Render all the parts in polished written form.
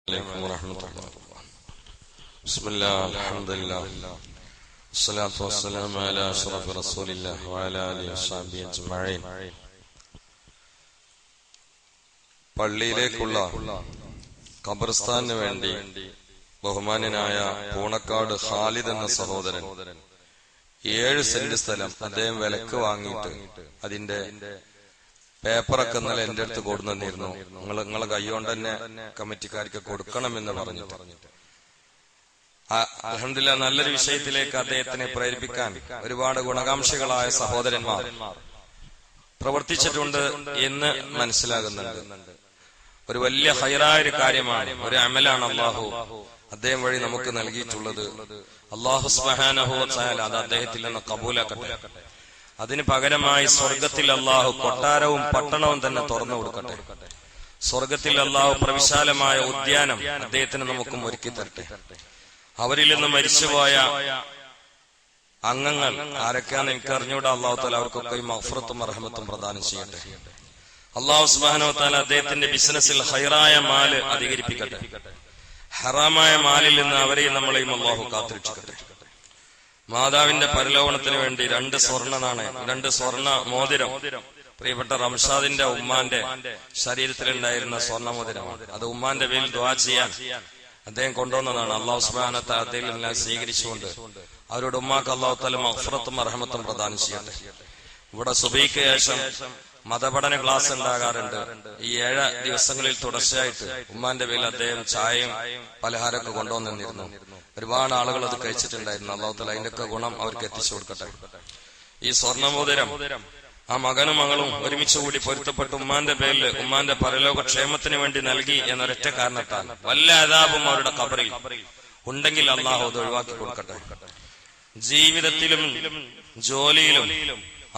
عليكم ورحمة الله. بسم الله الحمد لله الصلاة والسلام على أشرف رسول الله وعلى آله وصحبه أجمعين. പള്ളിയിലേക്കുള്ള ഖബർസ്ഥാനിന് വേണ്ടി ബഹുമാന്യനായ പൂണക്കാട് ഖാലിദ് എന്ന സഹോദരൻ 7 സെന്റ് സ്ഥലം അദ്ദേഹം വിലക്ക് വാങ്ങിയിട്ട് അതിന്റെ പേപ്പറൊക്കെ ഇന്നലെ എന്റെ അടുത്ത് കൊടുന്നിരുന്നു. നിങ്ങളെ കൈകൊണ്ട് തന്നെ കമ്മിറ്റിക്കാർക്ക് കൊടുക്കണമെന്ന് പറഞ്ഞിട്ട് അൽഹംദുലില്ലാഹ് നല്ലൊരു വിഷയത്തിലേക്ക് അദ്ദേഹത്തിനെ പ്രേരിപ്പിക്കാൻ ഒരുപാട് ഗുണകാംക്ഷികളായ സഹോദരന്മാർ പ്രവർത്തിച്ചിട്ടുണ്ട് എന്ന് മനസ്സിലാകുന്നുണ്ട്. ഒരു വലിയ ഹൈറായ ഒരു കാര്യമാണ്, ഒരു അമലാണ് അല്ലാഹു അദ്ദേഹം വഴി നമുക്ക് നൽകിയിട്ടുള്ളത്. അല്ലാഹു സുബ്ഹാനഹു വ തആല അത് അദ്ദേഹത്തിൽ നിന്ന് കബൂലാക്കട്ടെ. അതിന് പകരമായി സ്വർഗത്തിൽ അല്ലാഹു കൊട്ടാരവും പട്ടണവും തന്നെ തുറന്നു കൊടുക്കട്ടെ. സ്വർഗത്തിൽ അല്ലാഹു പ്രവിശാലമായ ഉദ്യാനം അദ്ദേഹത്തിന് നമുക്കും ഒരുക്കി തരട്ടെ. അവരിൽ നിന്ന് മരിച്ചുപോയ അംഗങ്ങൾ ആരൊക്കെയാണെന്ന് എനിക്ക് അറിഞ്ഞൂടാ. അല്ലാഹു തആല അവർക്കൊക്കെ മഗ്ഫിറത്തും റഹ്മത്തും പ്രദാനം ചെയ്യട്ടെ. അല്ലാഹു സുബ്ഹാനഹു വ തആല അദ്ദേഹത്തിന്റെ ബിസിനസ്സിൽ ഹൈറായ മാല് അധികരിപ്പിക്കട്ടെ. ഹറാമായ മാലിൽ നിന്ന് അവരെയും നമ്മളെയും അല്ലാഹു കാത്തുരക്ഷിക്കട്ടെ. മാതാവിന്റെ പരലോകണത്തിന് വേണ്ടി 2 സ്വർണ്ണ നാണയം, 2 സ്വർണ്ണ മോതിരം പ്രിയപ്പെട്ട റംഷാദിന്റെ ഉമ്മാന്റെ ശരീരത്തിലുണ്ടായിരുന്ന സ്വർണ്ണ മോതിരമാണ്. അത് ഉമ്മാന്റെ പേരിൽ ദുആ ചെയ്യാൻ അദ്ദേഹം കൊണ്ടുവന്നതാണ്. അല്ലാഹു സുബ്ഹാനഹു വ തആല അദ്ദേഹം സ്വീകരിച്ചുകൊണ്ട് അവരുടെ ഉമ്മാക്ക് അല്ലാഹു തആല മഗ്ഫിറത്തും റഹ്മത്തും പ്രദാനം ചെയ്യട്ടെ. ഇവിടെ സുബഹിക്ക് ശേഷം മതപഠന ക്ലാസ് ഉണ്ടാകാറുണ്ട്. ഈ 7 ദിവസങ്ങളിൽ തുടർച്ചയായിട്ട് ഉമ്മാന്റെ പേരിൽ അദ്ദേഹം ചായയും പലഹാരമൊക്കെ കൊണ്ടുവന്നിരുന്നു. ഒരുപാട് ആളുകൾ അത് കഴിച്ചിട്ടുണ്ടായിരുന്നു. അല്ലാഹു തആല അതിന്റെയൊക്കെ ഗുണം അവർക്ക് എത്തിച്ചു കൊടുക്കട്ടെ. ഈ സ്വർണ്ണമോതിരം ആ മകനും മകളും ഒരുമിച്ച് കൂടി പൊരുത്തപ്പെട്ട് ഉമ്മാന്റെ പേരിൽ ഉമ്മാന്റെ പരലോക ക്ഷേമത്തിന് വേണ്ടി നൽകി എന്നൊരൊറ്റ കാരണത്താൽ വല്ല അദാബും അവരുടെ ഖബറിൽ ഉണ്ടെങ്കിൽ അല്ലാഹു അത് ഒഴിവാക്കി കൊടുക്കട്ടെ. ജീവിതത്തിലും ജോലിയിലും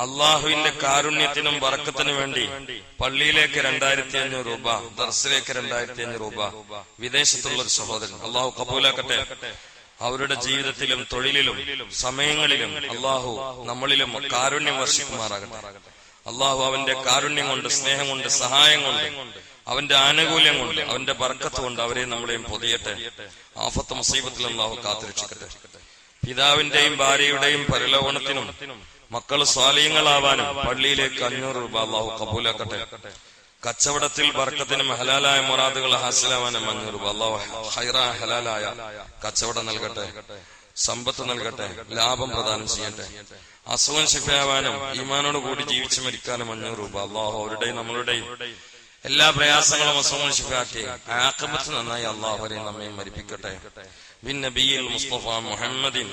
അള്ളാഹുവിന്റെ കാരുണ്യത്തിനും ബറക്കത്തിനും വേണ്ടി പള്ളിയിലേക്ക് 2500 രൂപ, ദർസിലേക്ക് 2500 രൂപ വിദേശത്തുള്ള ഒരു സഹോദരൻ അള്ളാഹു കബൂലാക്കട്ടെ. അവരുടെ ജീവിതത്തിലും തൊഴിലിലും സമയങ്ങളിലും അള്ളാഹു നമ്മളിലും കാരുണ്യം വർഷിക്കുമാറാകട്ടെ. അള്ളാഹു അവന്റെ കാരുണ്യം കൊണ്ട്, സ്നേഹം കൊണ്ട്, സഹായം കൊണ്ട്, അവന്റെ ആനുകൂല്യം കൊണ്ട്, അവന്റെ ബർക്കത്ത് കൊണ്ട് അവരെ നമ്മളെയും പൊതിയട്ടെ. ആഫത്ത് മുസീബത്തിൽ അള്ളാഹു കാത്തുരക്ഷിക്കട്ടെ. പിതാവിന്റെയും ഭാര്യയുടെയും പരലോകണത്തിനും മക്കൾ സ്വാലിഹ്യങ്ങളാവാനും പള്ളിയിലേക്ക് 500 രൂപ അള്ളാഹു കബൂലാക്കട്ടെ. കച്ചവടത്തിൽ ബർക്കത്തിനും ഹലാലായ മുറാദുകൾ ഹാസിലാവാനും 500 രൂപ അള്ളാഹു ഹൈറായ ഹലാലായ കച്ചവടം നൽകട്ടെ, സമ്പത്ത് നൽകട്ടെ, ലാഭം പ്രദാനം ചെയ്യട്ടെ. അസുഖം ശിഫയാവാനും ഈമാനോട് കൂടി ജീവിച്ചു മരിക്കാനും 500 രൂപ അള്ളാഹു അവരുടെയും നമ്മളുടെയും എല്ലാ പ്രയാസങ്ങളും അസുഖങ്ങളും ശിഫയാക്കി ആഖിബത്ത് നന്നായി അള്ളാഹു അവരെ നമ്മയും മരിപ്പിക്കട്ടെ. ബിൻ നബിയിൽ മുസ്തഫ മുഹമ്മദിൻ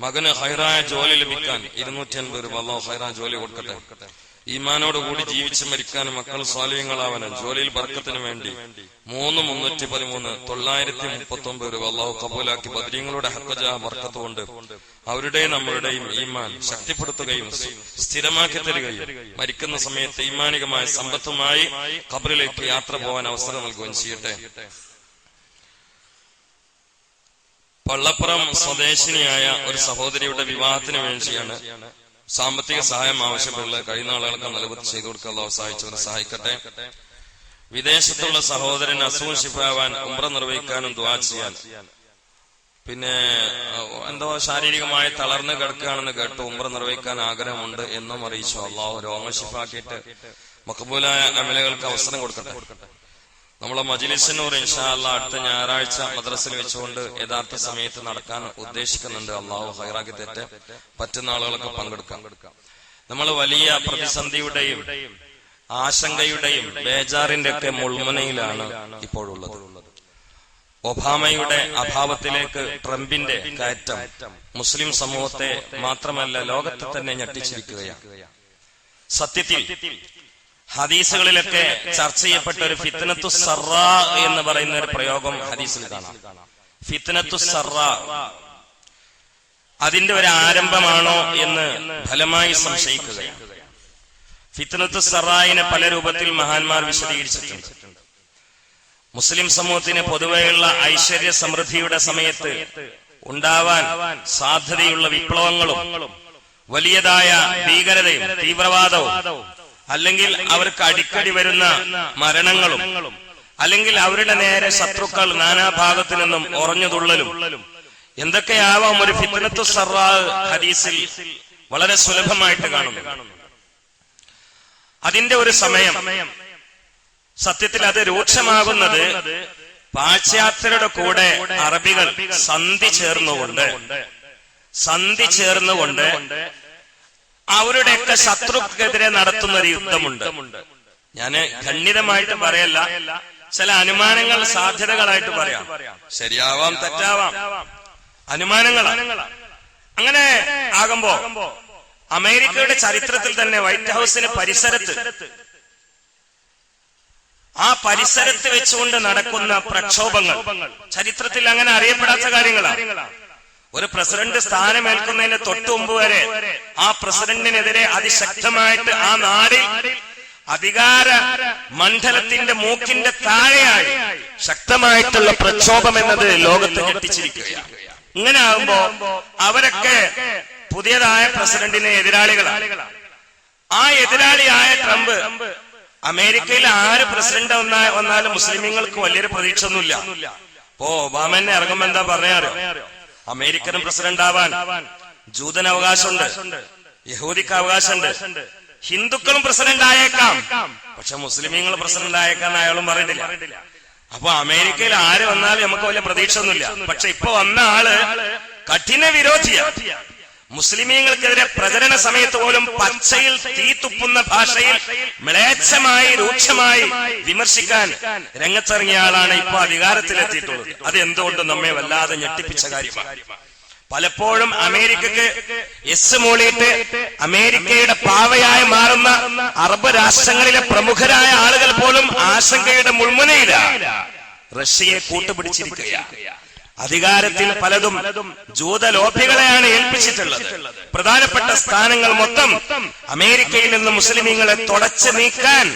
മകന് ഹൈറായ ജോലി ലഭിക്കാൻ 250 രൂപ അല്ലാഹു ഹൈറായ ജോലി കൊടുക്കട്ടെ. ഈമാനോട് കൂടി ജീവിച്ചു മരിക്കാനും മക്കൾ സ്വാലിഹ്യങ്ങളാവാനും ജോലിയിൽ ബർക്കത്തിന് വേണ്ടി 3,313 939 രൂപ അല്ലാഹു കബൂലാക്കി ബദ്രീങ്ങളുടെ ഹഖ്ഖജ ബർക്കത്ത് കൊണ്ട് അവരുടെയും നമ്മളുടെയും ഈമാൻ ശക്തിപ്പെടുത്തുകയും സ്ഥിരമാക്കി തരികയും മരിക്കുന്ന സമയത്ത് ഈമാനികമായ സമ്പത്തുമായി ഖബറിലേക്ക് യാത്ര പോകാൻ അവസരം നൽകുകയും ചെയ്യട്ടെ. പള്ളപ്പുറം സ്വദേശിനിയായ ഒരു സഹോദരിയുടെ വിവാഹത്തിന് വേണ്ടിയാണ് സാമ്പത്തിക സഹായം ആവശ്യപ്പെട്ടുള്ള കഴിയുന്ന ആളുകൾക്ക് നിലവിൽ ചെയ്തു കൊടുക്കുക. അല്ലാഹു സഹായിച്ചവരെ സഹായിക്കട്ടെ. വിദേശത്തുള്ള സഹോദരൻ അസുഖം ശിഫാവാൻ ഉംറ നിർവഹിക്കാനും ദുആ ചെയ്യാൻ, പിന്നെ എന്തോ ശാരീരികമായി തളർന്നു കിടക്കുകയാണെന്ന് കേട്ട് ഉംറ നിർവഹിക്കാൻ ആഗ്രഹമുണ്ട് എന്നും അറിയിച്ചു. അല്ലാഹു രോഗം ശിഫാക്കിയിട്ട് മഖബൂലായ അമലുകൾക്ക് അവസരം കൊടുക്കട്ടെ. നമ്മളെ മജ്‌ലിസിനൂർ ഇൻഷാ അല്ലാഹ് അടുത്ത ഞായറാഴ്ച മദ്രസയിൽ വെച്ചുകൊണ്ട് യഥാർത്ഥ സമയത്ത് നടക്കാൻ ഉദ്ദേശിക്കുന്നുണ്ട്. അല്ലാഹു ഹൈറാക്കി തെറ്റ് പറ്റുന്ന ആളുകളൊക്കെ പങ്കെടുക്കാം. നമ്മൾ വലിയ പ്രതിസന്ധിയുടെയും ആശങ്കയുടെയും ബേജാറിന്റെ ഒക്കെ മുൾമുനയിലാണ് ഇപ്പോഴുള്ളത്. ഒബാമയുടെ അഭാവത്തിലേക്ക് ട്രംപിന്റെ കയറ്റം മുസ്ലിം സമൂഹത്തെ മാത്രമല്ല ലോകത്തെ തന്നെ ഞെട്ടിച്ചിരിക്കുകയാണ്. സത്യത്തിൽ ഹദീസുകളിലൊക്കെ ചർച്ച ചെയ്യപ്പെട്ട ഒരു ഫിത്നത്തു സറാ എന്ന് പറയുന്ന ഒരു പ്രയോഗം ഹദീസിൽ കാണാം. ഫിത്നത്തു സറാ അതിന്റെ ഒരു ആരംഭമാണോ എന്ന് ഫലമായി സംശയിക്കുകയാണ്. ഫിത്നത്തു സറായിനെ പല രൂപത്തിൽ മഹാന്മാർ വിശദീകരിച്ചിട്ടുണ്ട്. മുസ്ലിം സമൂഹത്തിന് പൊതുവെയുള്ള ഐശ്വര്യ സമൃദ്ധിയുടെ സമയത്ത് ഉണ്ടാവാൻ സാധ്യതയുള്ള വിപ്ലവങ്ങളും വലിയതായ ഭീകരതയും തീവ്രവാദവും അല്ലെങ്കിൽ അവർക്ക് അടിക്കടി വരുന്ന മരണങ്ങളും അല്ലെങ്കിൽ അവരുടെ നേരെ ശത്രുക്കൾ നാനാഭാഗത്തു നിന്നും ഉറഞ്ഞുതുള്ളലും എന്തൊക്കെയാവാം ഒരു ഫിത്നത്തു സർറാ ഹദീസിൽ വളരെ സുലഭമായിട്ട് കാണുന്നു. അതിന്റെ ഒരു സമയം സത്യത്തിൽ അത് രൂക്ഷമാകുന്നത് പാശ്ചാത്യരുടെ കൂടെ അറബികൾ സന്ധി ചേർന്നുകൊണ്ട് അവരുടെയൊക്കെ ശത്രുക്കെതിരെ നടത്തുന്ന ഒരു യുദ്ധമുണ്ട്. ഞാന് ഖണ്ഡിതമായിട്ട് പറയല്ല, ചില അനുമാനങ്ങൾ സാധ്യതകളായിട്ട് പറയാം. ശരിയാവാം, തെറ്റാവാം, അനുമാനങ്ങളാണ്. അങ്ങനെ ആകുമ്പോ അമേരിക്കയുടെ ചരിത്രത്തിൽ തന്നെ വൈറ്റ് ഹൗസിന് ആ പരിസരത്ത് വെച്ചുകൊണ്ട് നടക്കുന്ന പ്രക്ഷോഭങ്ങൾ ചരിത്രത്തിൽ അങ്ങനെ അറിയപ്പെടാത്ത കാര്യങ്ങളാണ്. ഒരു പ്രസിഡന്റ് സ്ഥാനമേൽക്കുന്നതിന് തൊട്ടു മുമ്പ് വരെ ആ പ്രസിഡന്റിനെതിരെ അതിശക്തമായിട്ട് ആ നാടിൽ അധികാര മണ്ഡലത്തിന്റെ മൂക്കിന്റെ താഴെയായി ശക്തമായിട്ടുള്ള പ്രക്ഷോഭം എന്നത് ലോകത്തെ ഞെട്ടിച്ചിരിക്കുകയാണ്. ഇങ്ങനെ ആകുമ്പോ അവരൊക്കെ പുതിയതായ പ്രസിഡന്റിന് എതിരാളികളാണ്. ആ എതിരാളിയായ ട്രംപ് അമേരിക്കയിൽ ആര് പ്രസിഡന്റ് വന്നാലും മുസ്ലിമീങ്ങൾക്ക് വലിയൊരു പ്രതീക്ഷ ഒന്നുമില്ല. ഇപ്പോ ഒബാമനെ ഇറങ്ങുമ്പോ എന്താ പറയാറോ, അമേരിക്കനും പ്രസിഡന്റ് ആവാൻ ജൂതന് അവകാശമുണ്ട്, യഹൂദിക്ക് അവകാശമുണ്ട്, ഹിന്ദുക്കളും പ്രസിഡന്റ് ആയേക്കാം, പക്ഷെ മുസ്ലിമീങ്ങൾ പ്രസിഡന്റ് ആയേക്കാൻ അയാളും പറഞ്ഞിട്ടില്ല. അപ്പൊ അമേരിക്കയിൽ ആര് വന്നാലും നമുക്ക് വലിയ പ്രതീക്ഷ ഒന്നുമില്ല. പക്ഷെ ഇപ്പൊ വന്ന ആള് കഠിന വിരോധിയാണ്. മുസ്ലിമീങ്ങൾക്കെതിരെ പ്രചരണ സമയത്ത് പോലും പച്ചയിൽ തീ തുപ്പുന്ന ഭാഷയിൽ മ്ലേച്ഛമായി രൂക്ഷമായി വിമർശിക്കാൻ രംഗത്തിറങ്ങിയ ആളാണ് ഇപ്പൊ അധികാരത്തിലെത്തിയിട്ടുള്ളത്. അത് എന്തുകൊണ്ടും നമ്മെ വല്ലാതെ ഞെട്ടിപ്പിച്ച കാര്യമാണ്. പലപ്പോഴും അമേരിക്കക്ക് എസ് മൂളിയിട്ട് അമേരിക്കയുടെ പാവയായി മാറുന്ന അറബ് രാഷ്ട്രങ്ങളിലെ പ്രമുഖരായ ആളുകൾ പോലും ആശങ്കയുടെ മുൾമുനയിലാണ്. റഷ്യയെ കൂട്ടുപിടിച്ചിരിക്കുകയാണ്. അധികാരത്തിൽ പലതും ജൂതലോഭികളെയാണ് ഏൽപ്പിച്ചിട്ടുള്ളത്. പ്രധാനപ്പെട്ട സ്ഥാനങ്ങൾ മൊത്തം അമേരിക്കയിൽ നിന്ന് മുസ്ലിമീങ്ങളെ തുടച്ചു നീക്കാൻ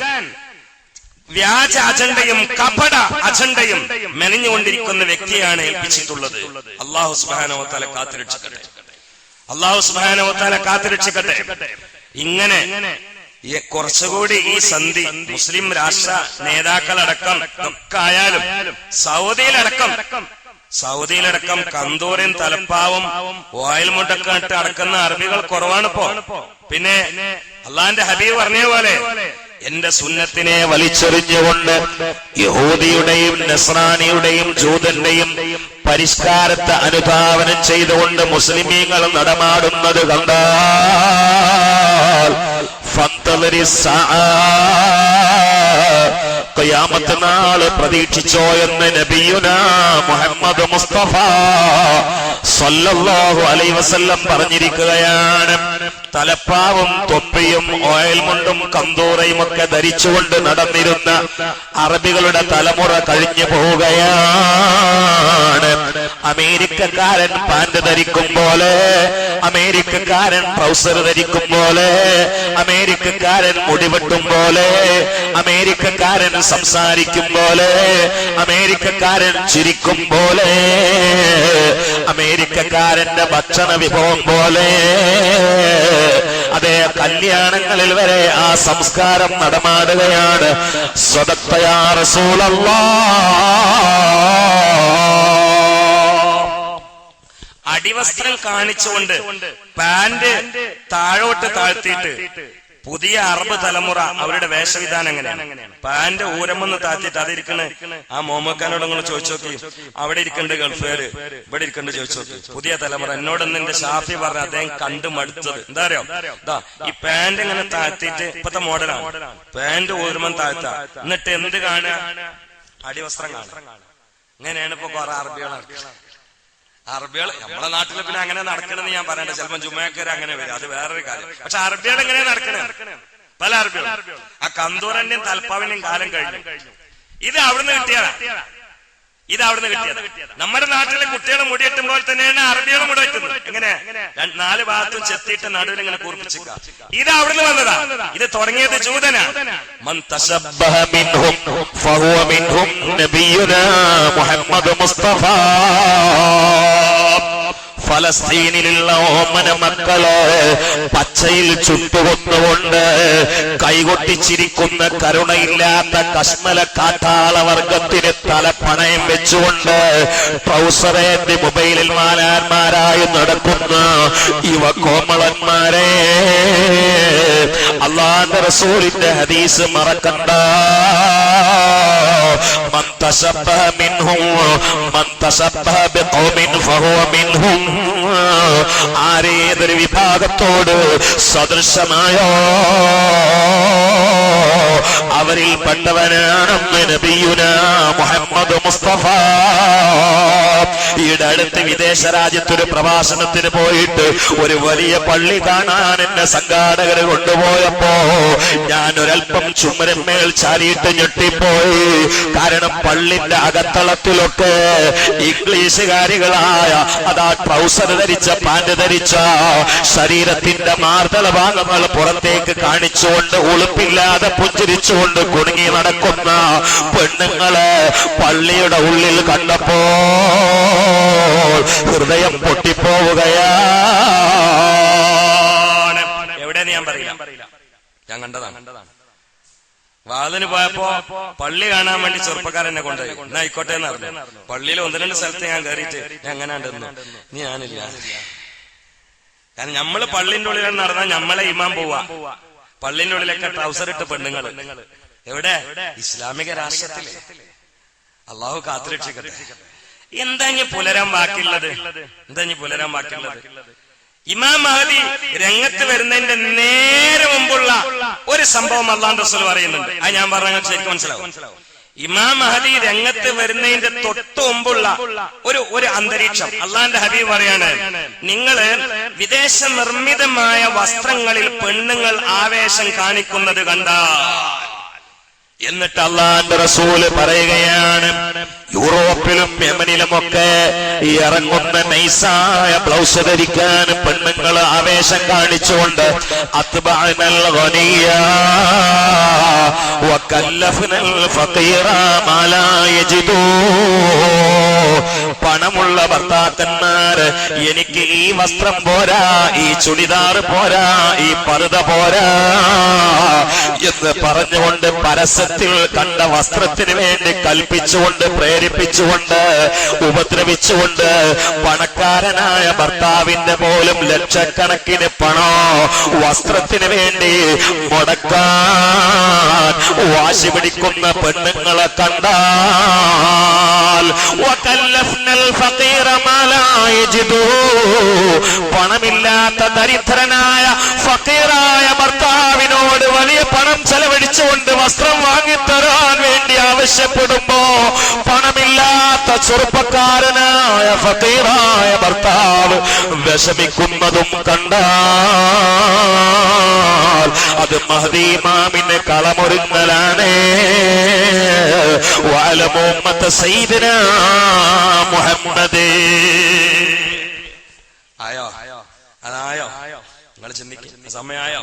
വ്യാജ അജണ്ടയും കപട അജണ്ടയും മെനഞ്ഞുകൊണ്ടിരിക്കുന്ന വ്യക്തിയാണ് ഏൽപ്പിച്ചിട്ടുള്ളത്. അല്ലാഹു സുബ്ഹാനഹു വ തആല കാത്തുരക്ഷിക്കട്ടെ. ഇങ്ങനെ കുറച്ചുകൂടി ഈ സന്ധി മുസ്ലിം രാഷ്ട്ര നേതാക്കളടക്കം ഒക്കെ ആയാലും സൗദിയിലടക്കം കന്തൂരും തലപ്പാവും ഓയിൽ മുണ്ടൊക്കെ ഇട്ട് അടക്കുന്ന അറബികൾ കുറവാണിപ്പോ. പിന്നെ അള്ളാന്റെ ഹബീബ് പറഞ്ഞ പോലെ എന്റെ സുന്നത്തിനെ വലിച്ചെറിഞ്ഞുകൊണ്ട് യഹൂദിയുടെയും നസ്രാനിയുടെയും ജൂതന്റെയും പരിഷ്കാരത്തെ അനുധാവനം ചെയ്തുകൊണ്ട് മുസ്ലിമീങ്ങൾ നടമാടുന്നത് കണ്ടാൽ ഖിയാമത്ത് നാള് പ്രതീക്ഷിച്ചോ എന്ന് നബിയുനാ മുഹമ്മദ് മുസ്തഫ സല്ലല്ലാഹു അലൈഹി വസല്ലം പറഞ്ഞിരിക്കുകയാണ്. തലപ്പാവും തൊപ്പിയും ഓയിൽ മുണ്ടും കന്തൂറയും ഒക്കെ ധരിച്ചുകൊണ്ട് നടന്നിരുന്ന അറബികളുടെ തലമുറ കഴിഞ്ഞു പോവുകയാണ്. അമേരിക്കക്കാരൻ പാന്റ് ധരിക്കും പോലെ, അമേരിക്കക്കാരൻ ട്രൗസർ ധരിക്കും പോലെ, അമേരിക്കക്കാരൻ മുടിവെട്ടും പോലെ, അമേരിക്കക്കാരൻ സംസാരിക്കും പോലെ, അമേരിക്കക്കാരൻ ചിരിക്കും പോലെ, അമേരിക്കക്കാരന്റെ ഭക്ഷണ വിഭവം പോലെ, അതേ കല്യാണങ്ങളിൽ വരെ ആ സംസ്കാരം നടമാടുകയാണ്. സ്വദഖ്ത യാ റസൂലല്ലാഹ്. അടിവസ്ത്രം കാണിച്ചുകൊണ്ട് പാന്റ് താഴോട്ട് താഴ്ത്തിയിട്ട് പുതിയ അറബ് തലമുറ അവരുടെ വേഷവിധാനം എങ്ങനെയാണ്? പാന്റ് ഊരമെന്ന് താഴ്ത്തിട്ട് അതിരിക്കണ ആ മോമക്കാനോട് നിങ്ങൾ ചോദിച്ചു നോക്കി, അവിടെ ഇരിക്കേണ്ട ഗൾഫുകാര് ഇവിടെ ഇരിക്കേണ്ട ചോദിച്ചു നോക്കി. പുതിയ തലമുറ എന്നോട് എന്റെ ഷാഫി പറഞ്ഞ അദ്ദേഹം കണ്ടു മടുത്തത് എന്താ അറിയോ? ഈ പാന്റ് ഇങ്ങനെ താഴ്ത്തിയിട്ട് ഇപ്പത്തെ മോഡലാണ്, പാന്റ് ഊരമെന്ന് താഴ്ത്ത, എന്നിട്ട് എന്ത് കാണുക? അടിവസ്ത്രം കാണുക. ഇങ്ങനെയാണ് ഇപ്പൊ കുറെ അറബികൾ നമ്മളെ നാട്ടിൽ പിന്നെ അങ്ങനെ നടക്കണമെന്ന് ഞാൻ പറയണ്ട. ചിലപ്പോൾ ജുമാക്കാര് അങ്ങനെ വരും, അത് വേറൊരു കാര്യം. പക്ഷെ അറബികൾ എങ്ങനെ നടക്കണേ? പല അറബികളും ആ കന്തൂരന്റെയും തലപ്പാവിന്റെയും കാലം കഴിഞ്ഞു. ഇത് അവിടുന്ന് കിട്ടിയതാ. നമ്മുടെ നാട്ടിലെ കുട്ടികളെ മുടിയെട്ടുമ്പോൾ തന്നെയാണ് അറബികളും മുടി വെട്ടുന്നത്. എങ്ങനെ? 4 ഭാഗത്തും ചെത്തിയിട്ട് നടുവിൽ ഇങ്ങനെ കൂർപ്പിച്ചിക്ക. ഇത് അവിടുന്ന് വന്നതാ. ഇത് തുടങ്ങിയത് ജൂതനാണ്. മൻ തശബ്ബഹ മിൻഹും ഫഹുവ മിൻഹും നബിയുനാ മുഹമ്മദ് മുസ്തഫ ഫലസ്തീനിലുള്ള ഓമന മക്കള് പച്ചയിൽ ചുട്ടുകൊന്നുകൊണ്ട് കൈകൊട്ടിച്ചിരിക്കുന്ന കരുണയില്ലാത്ത കശ്മല കാട്ടാള വർഗത്തിന് തലപ്പണയം വെച്ചുകൊണ്ട് ട്രൗസറേന്റെ മൊബൈലിൽ മാലാന്മാരായി നടക്കുന്ന ഇവ കോമളന്മാരെ, അല്ലാഹുവിന്റെ റസൂലിന്റെ ഹദീസ് മറക്കണ്ട. മൻ തശബ്ബഹ മിൻഹും മൻ തശബ്ബഹ ബിഖൗമിൻ ഫഹുവ മിൻഹും. ആരേതൊരു വിഭാഗത്തോട് സദൃശമായോ അവരിൽ പെട്ടവനാണെന്ന് നബിയുനാ മുഹമ്മദ് മുസ്തഫ. ഈയിടെ അടുത്ത് വിദേശ രാജ്യത്തൊരു പ്രഭാഷണത്തിന് പോയിട്ട് ഒരു വലിയ പള്ളി കാണാൻ എന്നെ സംഘാടകർ കൊണ്ടുപോയപ്പോ ഞാൻ ഒരൽപ്പം ചുമരന്മേൽ ചാരിയിട്ട് ഞെട്ടിപ്പോയി. കാരണം പള്ളിന്റെ അകത്തളത്തിലൊക്കെ ഇംഗ്ലീഷുകാരികളായ അതാ ട്രൗസർ ധരിച്ച പാന്റ് ധരിച്ച ശരീരത്തിന്റെ മാർദ്ദള ഭാഗങ്ങൾ പുറത്തേക്ക് കാണിച്ചുകൊണ്ട് ഉളുപ്പില്ലാതെ പുഞ്ചിരിച്ചുകൊണ്ട് കുടുങ്ങി നടക്കുന്ന പെണ്ണുങ്ങളെ പള്ളിയുടെ ഉള്ളിൽ കണ്ടപ്പോ ഹൃദയം പൊട്ടിപ്പോവുകയാണ്. എവിടെയെന്ന് ഞാൻ പറയില്ല, ഞാൻ കണ്ടതാണ്. വാതിന് പോയപ്പോ പള്ളി കാണാൻ വേണ്ടി ചെറുപ്പക്കാരെന്നെ കൊണ്ടുപോയി. എന്നാ ആയിക്കോട്ടെ എന്ന് പറഞ്ഞു. പള്ളിയിൽ ഒന്ന് രണ്ട് സ്ഥലത്ത് ഞാൻ കയറിയിട്ട് ഞാൻ എങ്ങനെയാണ്ടെന്നു ഞാനില്ല. കാരണം നമ്മള് പള്ളിന്റെ ഉള്ളിൽ നടന്നാൽ നമ്മളെ ഇമാം പോവാ. പള്ളിന്റെ ഉള്ളിലൊക്കെ ട്രൗസർ ഇട്ട് പെണ്ണുങ്ങൾ. എവിടെ? ഇസ്ലാമിക രാഷ്ട്രത്തില്. അള്ളാഹു കാത്തുരക്ഷിക്കട്ടെ. എന്താ ഇനി പുലരാൻ ബാക്കിയുള്ളത്? ഇമാം മഹദി രംഗത്ത് വരുന്നതിന്റെ നേരെ മുമ്പുള്ള ഒരു സംഭവം അല്ലാഹുവിന്റെ റസൂൽ പറയുന്നുണ്ട്. അത് ഞാൻ പറഞ്ഞാൽ ശരിക്കും മനസ്സിലാവും. ഇമാം മഹദി രംഗത്ത് വരുന്നതിന്റെ തൊട്ട് മുമ്പുള്ള ഒരു അന്തരീക്ഷം അള്ളാന്റെ ഹബീബ് പറയാണ്, നിങ്ങള് വിദേശ നിർമ്മിതമായ വസ്ത്രങ്ങളിൽ പെണ്ണുങ്ങൾ ആവേശം കാണിക്കുന്നത് കണ്ടാൽ. എന്നിട്ട് അല്ലാഹുവിന്റെ റസൂല് പറയുകയാണ്, യൂറോപ്പിലും യമനിലുമൊക്കെ ഇറങ്ങുന്ന നൈസായ ബ്ലൗസ് ധരിക്കാൻ പെണ്ണുങ്ങൾ ആവേശം കാണിച്ചുകൊണ്ട് അത്ബഅനൽ ഗനിയ വകല്ലഫ്നൽ ഫഖീറ മാ ലാ യജിദൂ. പണമുള്ള ഭർത്താക്കന്മാര് എനിക്ക് ഈ വസ്ത്രം പോരാ, ഈ ചുടിദാർ പോരാ, ഈ പർദ പോരാ എന്ന് പറഞ്ഞുകൊണ്ട് പരസ്യത്തിൽ കണ്ട വസ്ത്രത്തിന് വേണ്ടി കൽപ്പിച്ചുകൊണ്ട് പ്രേരിപ്പിച്ചുകൊണ്ട് ഉപദ്രവിച്ചുകൊണ്ട് പണക്കാരനായ ഭർത്താവിന്റെ പോലും ലക്ഷക്കണക്കിന് പണം വസ്ത്രത്തിന് വേണ്ടി മുടക്കാൻ വാശി പിടിക്കുന്ന പെണ്ണുങ്ങളെ കണ്ടാൽ പണമില്ലാത്ത ദരിദ്രനായ ഫഖീറായ ഭർത്താവിനോട് വലിയ പണം ചെലവഴിച്ചുകൊണ്ട് വസ്ത്രം വാങ്ങിത്തരാൻ വേണ്ടി ആവശ്യപ്പെടുമ്പോ പണമില്ലാത്ത ചെറുപ്പക്കാരനായ ഫഖീറായ ഭർത്താവ് വിഷമിക്കുന്നതും കണ്ടാൽ അത് മഹ്ദി ഇമാമിന്റെ കളമൊരുങ്ങലാണ്. വഅലമു ഉമ്മത സയ്യിദിനാ മുഹമ്മദ്. ആയോ? അതായോ? നിങ്ങൾ ചിന്തിക്കും സമയായോ?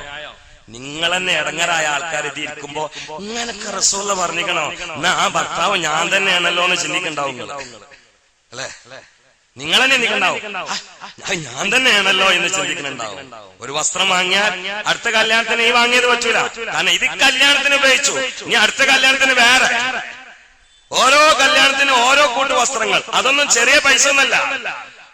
നിങ്ങൾ തന്നെ ഇടങ്ങറായ ആൾക്കാർ എത്തിയിരിക്കുമ്പോ ഇങ്ങനൊക്കെ റസൂല് പറഞ്ഞിക്കണോ? എന്നാ ആ ഭർത്താവ് ഞാൻ തന്നെയാണല്ലോ എന്ന് ചിന്തിക്കണ്ടാവും അല്ലേ? നിങ്ങൾ തന്നെ ചിന്തിക്കണ്ടാവും, ഞാൻ തന്നെയാണല്ലോ എന്ന് ചിന്തിക്കുന്നുണ്ടാവും. ഒരു വസ്ത്രം വാങ്ങിയാൽ അടുത്ത കല്യാണത്തിന് ഈ വാങ്ങിയത് പറ്റൂല. കാരണം ഇത് കല്യാണത്തിന് ഉപയോഗിച്ചു, ഇനി അടുത്ത കല്യാണത്തിന് വേറെ. ഓരോ കല്യാണത്തിനും ഓരോ കൂട്ടു വസ്ത്രങ്ങൾ. അതൊന്നും ചെറിയ പൈസ ഒന്നല്ല.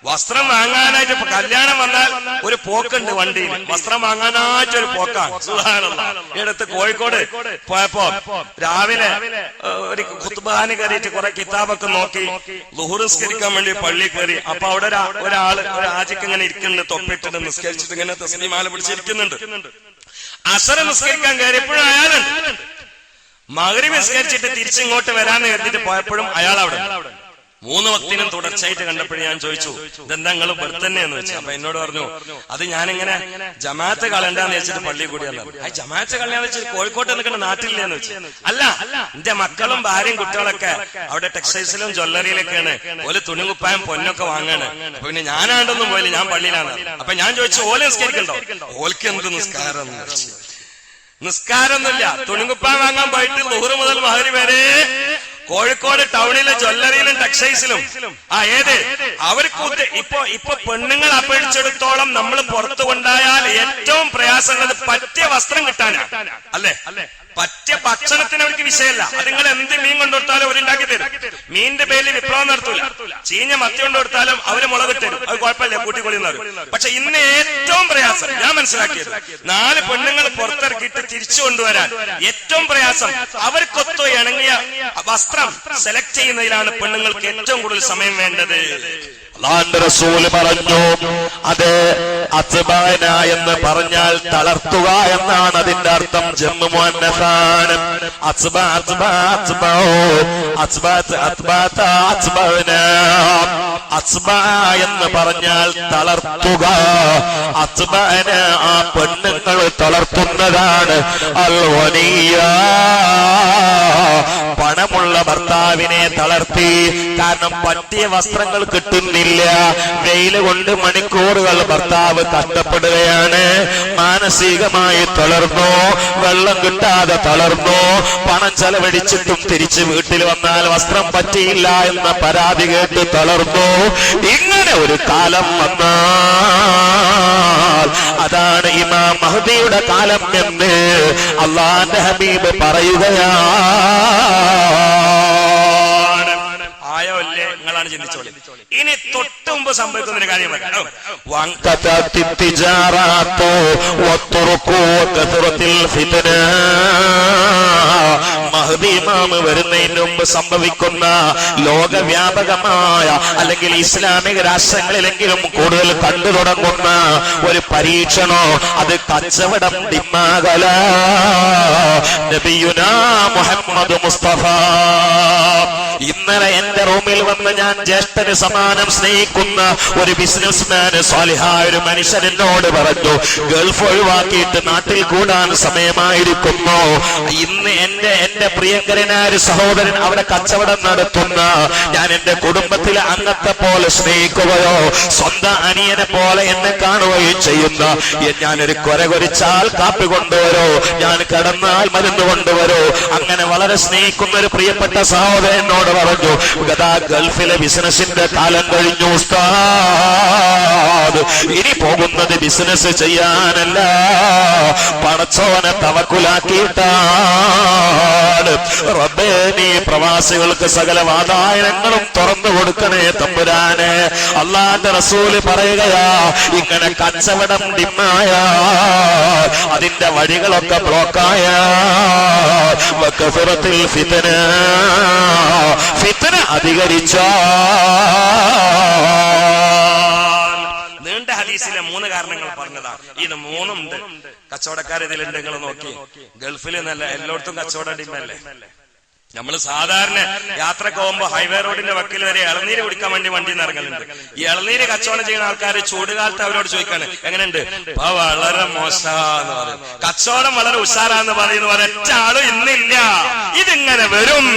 വസ്ത്രം വാങ്ങാനായിട്ട് ഇപ്പൊ കല്യാണം വന്നാൽ ഒരു പോക്കുണ്ട് വണ്ടിയിൽ, വസ്ത്രം വാങ്ങാനായിട്ടൊരു പോക്കാണ്. സുബ്ഹാനല്ലാഹ്. ഈയടുത്ത് കോഴിക്കോട് പോയപ്പോ രാവിലെ ഒരു ഖുത്ബാന് കയറിയിട്ട് കുറെ കിതാബൊക്കെ നോക്കി ളുഹർ നിസ്കരിക്കാൻ വേണ്ടി പള്ളി കയറി. അപ്പൊ അവിടെ ഒരാള് ഒരു ആജിക്ക് ഇങ്ങനെ ഇരിക്കുന്നുണ്ട്, തൊപ്പിട്ടിട്ട് നിസ്കരിച്ചിട്ട് ഇങ്ങനെ തസ്ബീഹ് പിടിച്ചിരിക്കുന്നുണ്ട്. അസർ നിസ്കരിക്കാൻ കയറിയപ്പോഴും അയാളുണ്ട്. മഗ്രിബ് നിസ്കരിച്ചിട്ട് തിരിച്ചിങ്ങോട്ട് വരാന്ന് കരുതിട്ട് പോയപ്പോഴും അയാൾ അവിടെ. 3 വക്തിനും തുടർച്ചയായിട്ട് കണ്ടപ്പോഴും ഞാൻ ചോദിച്ചു, ഇതെന്താ നിങ്ങൾ ഇവിടെ തന്നെയെന്ന് വെച്ചു. അപ്പൊ എന്നോട് പറഞ്ഞു, അത് ഞാനിങ്ങനെ ജമാഅത്ത് കളയണ്ടെന്ന് വെച്ചിട്ട് പള്ളി കൂടിയാന്ന്. ആ ജമാഅത്ത് കളയാന്ന് വെച്ചിട്ട് കോഴിക്കോട്ട് നിൽക്കുന്ന നാട്ടിലില്ലെന്ന് വെച്ചു. അല്ല, എന്റെ മക്കളും ഭാര്യയും കുട്ടികളൊക്കെ അവിടെ ടെക്സ്റ്റൈൽസിലും ജ്വല്ലറിയിലൊക്കെയാണ് ഓല് തുണികുപ്പായം പൊന്നൊക്കെ വാങ്ങാണ്. അപ്പൊ പിന്നെ ഞാനാണ്ടൊന്നും പോയില്ല, ഞാൻ പള്ളിയിലാണ്. അപ്പൊ ഞാൻ ചോദിച്ചു, ഓല് നിസ്കരിക്കണ്ടോ? ഓൽക്ക് എന്ത് നിസ്കാരം? നിസ്കാരമൊന്നുമില്ല. തുണികുപ്പായം വാങ്ങാൻ പോയിട്ട് ളുഹർ മുതൽ മഗ്രിബ് വരെ കോഴിക്കോട് ടൗണിലെ ജ്വല്ലറിയിലും എക്സൈസിലും ഏത് അവർക്ക് ഇപ്പൊ പെണ്ണുങ്ങൾ അപേക്ഷിച്ചിടത്തോളം നമ്മൾ പുറത്തു കൊണ്ടായാൽ ഏറ്റവും പ്രയാസമുള്ളത് പറ്റിയ വസ്ത്രം കിട്ടാനാണ്, അല്ലേ? പറ്റിയ ഭക്ഷണത്തിന് അവർക്ക് വിഷയമല്ല. അത് നിങ്ങൾ എന്ത് മീൻ കൊണ്ടുകൊടുത്താലും അവരുണ്ടാക്കി തരും. മീനിന്റെ പേരിൽ വിപ്ലവം നടത്തൂല. ചീഞ്ഞ മത്തി കൊണ്ടുകൊടുത്താലും അവര് മുളക് തരും, അത് കുഴപ്പമില്ല, കൂട്ടിക്കൊള്ളിന്നവർ. പക്ഷെ ഇന്ന് ഏറ്റവും പ്രയാസം ഞാൻ മനസ്സിലാക്കിയത് 4 പെണ്ണുങ്ങൾ പുറത്തിറക്കിയിട്ട് തിരിച്ചു കൊണ്ടുവരാൻ ഏറ്റവും പ്രയാസം അവർക്കൊത്തു ഇണങ്ങിയ വസ്ത്രം സെലക്ട് ചെയ്യുന്നതിലാണ് പെണ്ണുങ്ങൾക്ക് ഏറ്റവും കൂടുതൽ സമയം വേണ്ടത്. അല്ലാഹുവിന്റെ റസൂൽ പറഞ്ഞു, അത് അത്ബഅന എന്ന് പറഞ്ഞാൽ തളർത്തുക എന്നാണ് അതിന്റെ അർത്ഥം. ജമ്മു മുഅന്നസാണ്. അത്ബഅ അത്ബഅ അത്ബഉ അത്ബഅത അത്ബഅത അത്ബഅന. അത്ബഅ എന്ന് പറഞ്ഞാൽ തളർത്തുക. അത്ബഅന ആ പെണ്ണുങ്ങൾ തളർത്തുന്നതാണ്. അൽ വനിയ പണമുള്ള ഭർത്താവിനെ തളർത്തി. കാരണം പറ്റിയ വസ്ത്രങ്ങൾ കിട്ടുന്നില്ല. വെയിൽ കൊണ്ട് മണിക്കൂറുകൾ ഭർത്താവ് കഷ്ടപ്പെടുകയാണ്. മാനസികമായി തളർന്നു, വെള്ളം കിട്ടാതെ തളർന്നു, പണം ചെലവഴിച്ചിട്ടും തിരിച്ച് വീട്ടിൽ വന്നാൽ വസ്ത്രം പറ്റിയില്ല എന്ന പരാതി കേട്ട് തളർന്നു. ഇങ്ങനെ ഒരു കാലം വന്നാൽ അതാണ് ഇമാം മഹ്ദിയുടെ കാലം എന്ന് അല്ലാഹുവിന്റെ ഹബീബ് പറയുകയാണ്. ആയോ അല്ലേ? നിങ്ങളാണ് ചിന്തിച്ചോളി. ഇനി തൊട്ട് മുമ്പ് സംഭവിക്കുന്ന ഒരു കാര്യം മഹ്ദി ഇമാം വരുന്നതിന് മുമ്പ് സംഭവിക്കുന്ന ലോകവ്യാപകമായ അല്ലെങ്കിൽ ഇസ്ലാമിക രാഷ്ട്രങ്ങളിലെങ്കിലും കൂടുതൽ കണ്ടു തുടങ്ങുന്ന ഒരു പരീക്ഷണോ അത് കച്ചവടം ദിമ്മാകല. നബിയുനാ മുഹമ്മദ് മുസ്തഫ ഇന്നലെ എന്റെ റൂമിൽ വന്ന് ഞാൻ ജ്യേഷ്ഠന് സമാനം സ്നേഹിക്കുന്ന ഒരു ബിസിനസ്മാൻ സ്വാലിഹായ ഒരു മനുഷ്യൻ എന്നോട് പറഞ്ഞു, ഗൾഫ് ഒഴിവാക്കിയിട്ട് നാട്ടിൽ കൂടാൻ സമയമായിരിക്കുന്നു. ഇന്ന് എന്റെ പ്രിയങ്കരനായ ഒരു സഹോദരൻ അവിടെ കച്ചവടം നടത്തുന്ന ഞാൻ എന്റെ കുടുംബത്തിലെ അംഗത്തെ പോലെ സ്നേഹിക്കുകയോ സ്വന്തം അനിയനെ പോലെ എന്നെ കാണുകയും ചെയ്യുന്ന ഞാനൊരു കൊരകൊരിച്ചാൽ കാപ്പി കൊണ്ടുവരോ, ഞാൻ കിടന്നാൽ മരുന്ന് കൊണ്ടുവരോ, അങ്ങനെ വളരെ സ്നേഹിക്കുന്ന ഒരു പ്രിയപ്പെട്ട സഹോദരനോട് പറഞ്ഞു, ഗതാ ഗൾഫിലെ ബിസിനസിന്റെ കാലം കഴിഞ്ഞു ഉസ്താദ്. ഇനി പോകുന്നത് ബിസിനസ് ചെയ്യാനല്ല, പടച്ചോനെ തവക്കുലാക്കിയിട്ടാണ്. റബ്ബേ നീ പ്രവാസികൾക്ക് സകല വാതായനങ്ങളും തുറന്നു കൊടുക്കണേ തമ്പുരാനെ. അല്ലാഹുവിന്റെ റസൂല് പറയുകയാ, ഇങ്ങനെ കച്ചവടം ഡിമായ അതിന്റെ വഴികളൊക്കെ ബ്ലോക്കായ വകഫറത്തിൽ ഫിത്ന അധികരിച്ച നീണ്ട ഹദീസിലെ 3 കാരണങ്ങൾ പറഞ്ഞതാണ്. ഇത് 3 ഉണ്ട്. കച്ചവടക്കാർ ഇതിലുണ്ട്. നിങ്ങൾ നോക്കി, ഗൾഫിൽ നല്ല എല്ലായിടത്തും കച്ചവട ഡിമല്ലേ. നമ്മൾ സാധാരണ യാത്രക്ക് പോകുമ്പോ ഹൈവേ റോഡിന്റെ വക്കിൽ വരെ ഇളനീര് കുടിക്കാൻ വേണ്ടി വണ്ടിയിൽ നിന്ന് ഇറങ്ങലുണ്ട്. ഈ ഇളനീര് കച്ചവടം ചെയ്യുന്ന ആൾക്കാർ ചൂടുകാലത്ത് അവരോട് ചോദിക്കാണ്, എങ്ങനെയുണ്ട്? വളരെ മോശാന്ന് പറയും. കച്ചവടം വളരെ ഉഷാറാന്ന് പറയുന്ന ഒരൊറ്റ ആളും ഇന്നില്ല. ഇതിങ്ങനെ വരും.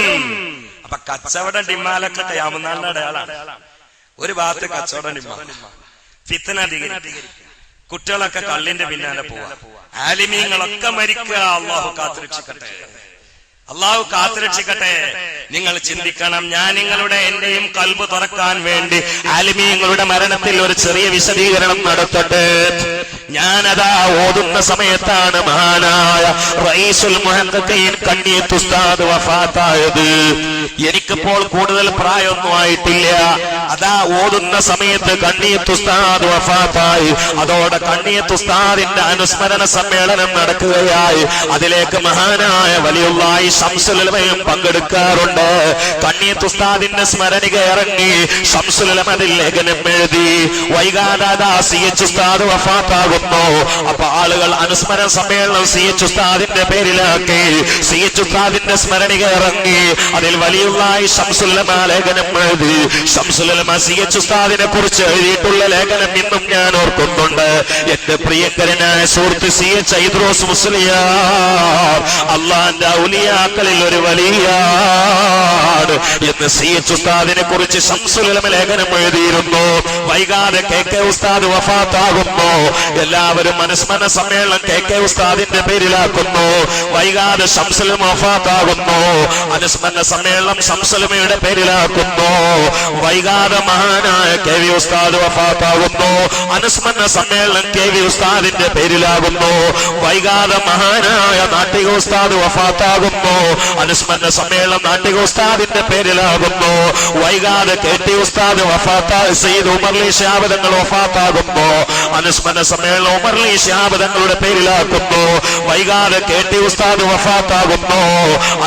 അപ്പൊ കച്ചവടം ഡിമാലൊക്കെ യാമനാളിന്റെ അടയാളാണ്. ഒരു ഭാഗത്ത് കച്ചവടം ഡിമാ, ഫിത്ന അധികരിക്കും, കുട്ടികളൊക്കെ കള്ളിന്റെ പിന്നാലെ പോവാ, ആലിമീങ്ങളൊക്കെ മരിക്കുക. അള്ളാഹു കാത്തുരക്ഷിക്കട്ടെ, അള്ളാഹു കാത്തുരക്ഷിക്കട്ടെ. നിങ്ങൾ ചിന്തിക്കണം, ഞാൻ നിങ്ങളുടെ എന്റെയും കൽബ് തുറക്കാൻ വേണ്ടി ആലിമീങ്ങളുടെ മരണത്തിൽ ഒരു ചെറിയ വിശദീകരണം നടത്തട്ടെ. ഞാനതാ ഓതുന്ന സമയത്താണ് മഹാനായ റഈസുൽ മുഹഖഖീൻ കണ്ണിയത്ത് ഉസ്താദ് വഫാത്തായത്. എനിക്കിപ്പോൾ കൂടുതൽ പ്രായമൊന്നും ആയിട്ടില്ല. അതാ ഓതുന്ന സമയത്ത് കണ്ണിയത്ത് ഉസ്താദ് വഫാത്തായി. അതോടെ കണ്ണിയത്ത് ഉസ്താദിന്റെ അനുസ്മരണ സമ്മേളനം നടക്കുകയായി. അതിലേക്ക് മഹാനായ വലിയുള്ളാഹി ശംസുൽ ഉലമയും പങ്കെടുക്കാറുണ്ട്. കണ്ണിയത്ത് ഉസ്താദിന്റെ സ്മരണിക ഇറങ്ങി ശംസുൽ ഉലമ അതിൽ ലേഖനം എഴുതി. വൈകാതെ CH ഉസ്താദ് വഫാത്താകുന്നു. അപ്പൊ ആളുകൾ അനുസ്മരണ സമ്മേളനം CH ഉസ്താദിന്റെ പേരിലാക്കി. CH ഉസ്താദിന്റെ സ്മരണിക ഇറങ്ങി. അതിൽ വലിയുള്ളാഹി ശംസുൽ ഉലമ ലേഖനം എഴുതി. ശംസുൽ ഉലമ ശംസുലമ CH ഉസ്താദിനെ കുറിച്ച് എഴുതിയിട്ടുള്ള ലേഖനം ഇന്നും ഞാൻ ഓർക്കുന്നുണ്ട്. എന്റെ പ്രിയങ്കരനായ സുഹൃത്ത് CH ഐദ്രോസ് മുസ്ലിയാർ അള്ളാന്റെ ഔലിയാക്കളിൽ ഒരു വലിയാണ് എന്ന് CH ഉസ്താദിനെ കുറിച്ച് ശംസുലമ ലേഖനം എഴുതിയിരുന്നു. വൈകാതെ KK ഉസ്താദ് വഫാത്താകുന്നു. എല്ലാവരും അനുസ്മരണ സമ്മേളനം KK ഉസ്താദിന്റെ പേരിലാക്കുന്നു. വൈകാതെ ശംസുലമ വഫാത്താകുന്നു. അനുസ്മരണ സമ്മേളനം ശംസുലമയുടെ പേരിലാക്കുന്നു. വൈകാതെ മഹാനായ KV ഉസ്താദ് വഫാത്താകുന്നു. അനുസ്മരണ സമ്മേളനം KV ഉസ്താദിന്റെ പേരിലാകുന്നു. വൈകാതെ മഹാനായ നാട്ടിക ഉസ്താദ് വഫാത്താകുന്നു. അനുസ്മരണ സമ്മേളനം നാട്ടിക ഉസ്താദിന്റെ പേരിലാകുന്നു. വൈകാതെ KT ഉസ്താദ് വഫാത്തായി സയ്യിദ് ഉമർലി ശിഹാബ് തങ്ങൾ വഫാത്താകുന്നു. അനുസ്മരണ സമ്മേളനം ഉമർലി ശിഹാബ് തങ്ങളുടെ പേരിലാക്കുന്നു. വൈകാതെ KT ഉസ്താദ് വഫാത്താകുന്നു.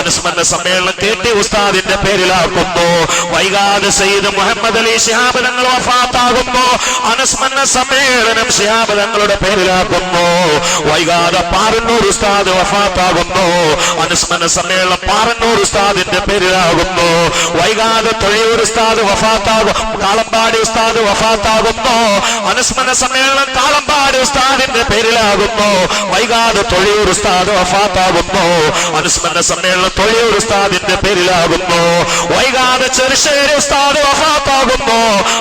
അനുസ്മരണ സമ്മേളനം KT ഉസ്താദിന്റെ പേരിലാക്കുന്നു. വൈകാതെ സയ്യിദ് മുഹമ്മദ് അലി ശിഹാബ് തങ്ങൾ വഫാത്താകുന്നു. അനുസ്മരണ സമ്മേളനം ശിഹാബ് തങ്ങളുടെ പേരിലാക്കുന്നു. വൈകാതെ പാറന്നൂർ ഉസ്താദ് വഫാത്താകുന്നു. അനുസ്മരണ സമ്മേളനം പാറന്നൂർ ഉസ്താദിന്റെ പേരിലാകുന്നു. വൈകാതെ തൊഴിയൂർ ഉസ്താദ് വഫാത്താകും. കാളമ്പാടി ഉസ്താദ് വഫാത്താകുന്നു. അനുസ്മരണ സമ്മേളനം കാളമ്പാടി ഉസ്താദിന്റെ പേരിലാകുന്നു. വൈകാതെ തൊഴിയൂർ ഉസ്താദ് വഫാത്താകുന്നു. അനുസ്മരണ സമ്മേളനം തൊഴിയൂർ ഉസ്താദിന്റെ പേരിലാകുന്നു. വൈകാതെ ചെറുശ്ശേരി ഉസ്താദ് വഫാത്താകുന്നു.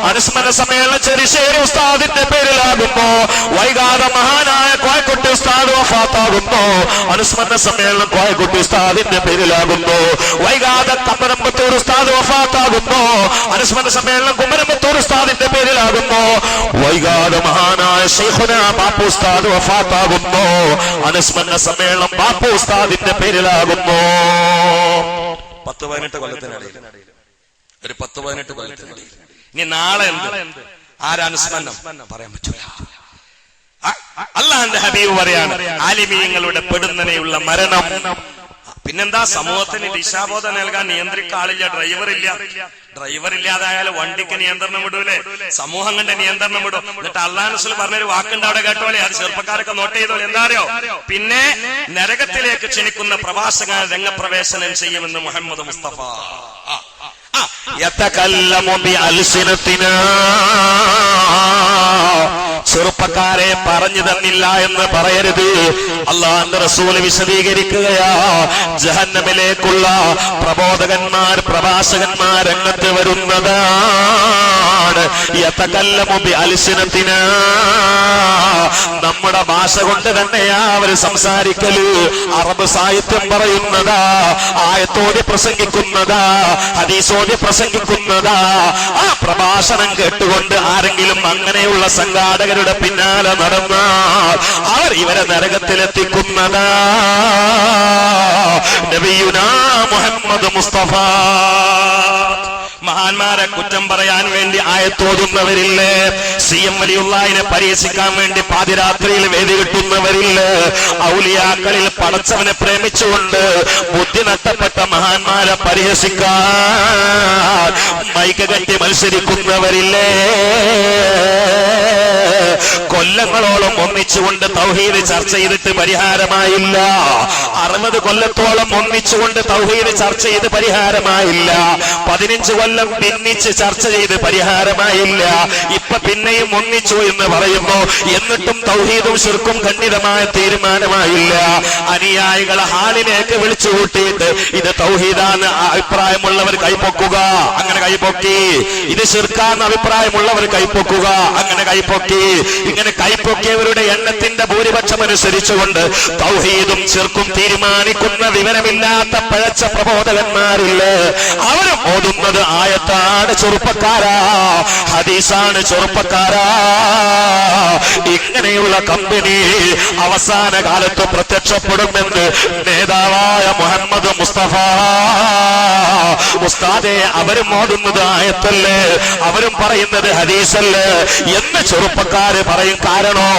അനുസ്മരണ സമ്മേളനം ചെറുശ്ശേരി ഉസ്താദിന്റെ പേരിലാകുന്നു. വൈകാതെ മഹാനായ കോയക്കുട്ടി ഉസ്താദ് വഫാത്താകുന്നു. അനുസ്മരണ സമ്മേളനം കോയക്കുട്ടി ഉസ്താദിന്റെ പേരിലാകുന്നു. വൈകാതെ കമ്പരമ്പത്തൂർ ഉസ്താദ് വഫാത്താകുന്നു. അനുസ്മരണ സമ്മേളനം കുമരമ്പത്തൂർ ഉസ്താദിന്റെ പേരിലാകുന്നു. വൈകാതെ മഹാനായ ശൈഖുന ബാപ്പു ഉസ്താദ് വഫാത്താകുന്നു. അനുസ്മരണ സമ്മേളനം ബാപ്പു ഉസ്താദിന്റെ പേരിലാകുന്നു. 10-18 കൊല്ലത്തിനിടയിൽ ഒരു 10-18 കൊല്ലത്തിനിടയിൽ ഇനി നാളെ എന്ത് ആരനുസ്മരണം പറയാൻ പറ്റൂല. അല്ലാഹുവിന്റെ ഹബീബ് പറയാണ് ആലിമീങ്ങളുടെ പെടുന്നനെയുള്ള മരണം. പിന്നെന്താ, സമൂഹത്തിന് ദിശാബോധം നൽകാൻ നിയന്ത്രിക്കാൻ ആളില്ല, ഡ്രൈവർ ഇല്ലാതായാൽ വണ്ടിക്ക് നിയന്ത്രണം വിടൂലേ, സമൂഹം കണ്ട് നിയന്ത്രണം വിടും. എന്നിട്ട് അല്ലാഹു റസൂൽ പറഞ്ഞൊരു വാക്കുണ്ട്, അവിടെ കേട്ടോളെ, അത് ചെറുപ്പക്കാരൊക്കെ നോട്ട് ചെയ്തോളെ. എന്താ അറിയോ? പിന്നെ നരകത്തിലേക്ക് ക്ഷണിക്കുന്ന പ്രവാസകൻ രംഗപ്രവേശനം ചെയ്യുമെന്ന് മുഹമ്മദ് മുസ്തഫ. യതകല്ലമു ബിഅൽസിനതിനാ, ചെറുപ്പക്കാരെ പറഞ്ഞു തന്നില്ല എന്ന് പറയരുത്. അല്ലാഹുവിന്റെ റസൂൽ വിശദീകരിക്കുകയാ, ജഹന്നമിലേക്കുള്ള പ്രബോധകന്മാർ പ്രവാസകന്മാർ രംഗത്ത് വരുന്നതാണ്. യതകല്ലമു ബിഅൽസിനതിനാ, നമ്മുടെ ഭാഷ കൊണ്ട് തന്നെയാ അവർ സംസാരിക്കല്. അറബ് സാഹിത്യം പറയുന്നതാ, ആയത്തോടെ പ്രസംഗിക്കുന്നതാ, ഹദീസോടെ പ്രസംഗിക്കുന്നതാ. ആ പ്രഭാഷണം കേട്ടുകൊണ്ട് ആരെങ്കിലും അങ്ങനെയുള്ള സംഘാടകരുടെ പിന്നാലെ നടന്നാൽ അവർ ഇവരെ നരകത്തിലെത്തിക്കുന്നതാ. നബിയുനാ മുഹമ്മദ് മുസ്തഫ. മഹാന്മാരെ കുറ്റം പറയാൻ വേണ്ടി ആയത്തോതുന്നവരില്ലേ, CM വലിയുള്ളാഹിനെ പരിഹസിക്കാൻ വേണ്ടി പാതിരാത്രിയിൽ വേദി കിട്ടുന്നവരില്ലേ, ഔലിയാക്കളിൽ പടച്ചവനെ പ്രേമിച്ചുകൊണ്ട് ബുദ്ധി നഷ്ടപ്പെട്ട മഹാന്മാരെ പരിഹസിക്കാൻ മൈക്ക് കെട്ടി മത്സരിക്കുന്നവരില്ലേ, കൊല്ലങ്ങളോളം ഒന്നിച്ചുകൊണ്ട് തൗഹീദ് ചർച്ച ചെയ്തിട്ട് പരിഹാരമായില്ല, 60 കൊല്ലത്തോളം ഒന്നിച്ചുകൊണ്ട് തൗഹീദ് ചർച്ച ചെയ്ത് പരിഹാരമായില്ല, 15 കൊല്ലം ഭിന്നിച്ച് ചർച്ച ചെയ്ത് പരിഹാരമായില്ല, ഇപ്പൊ പിന്നെയും ഒന്നിച്ചു എന്ന് പറയുന്നു. എന്നിട്ടും തൗഹീദും ശിർക്കും ഖണ്ഡിതമായ തീരുമാനമായില്ല. അനുയായികളെ ഹാലിലേക്ക് വിളിച്ചു കൂട്ടിയിട്ട് ഇത് തൗഹീദാന്ന് അഭിപ്രായമുള്ളവർ കൈപ്പൊക്കുക, അങ്ങനെ കൈപ്പൊക്കി. ഇത് ശിർക്കാന്ന് അഭിപ്രായമുള്ളവർ കൈപ്പൊക്കുക, അങ്ങനെ കൈപ്പൊക്കി. ഇങ്ങനെ കൈപ്പൊക്കിയവരുടെ എണ്ണത്തിന്റെ ഭൂരിപക്ഷം അനുസരിച്ചുകൊണ്ട് തൗഹീദും ശിർക്കും തീരുമാനിക്കുന്ന വിവരമില്ലാത്ത പഴച്ച പ്രബോധകന്മാരില്ലേ, അവരും ഓതുന്നത് ആയത്താണ് ചെറുപ്പക്കാരാ, ഹദീസാണ് ചെറുപ്പക്കാരാ. ഇങ്ങനെയുള്ള കമ്പനി അവസാന കാലത്ത് പ്രത്യക്ഷപ്പെടുമെന്ന് നേതാവായ മുഹമ്മദ് മുസ്തഫ. ഉസ്താദെ, അവരും ഓടുന്നത് ആയത്തല്ലേ, അവരും പറയുന്നത് ഹദീസല്ലേ എന്ന് ചെറുപ്പക്കാര് പറയും. കാരണോ,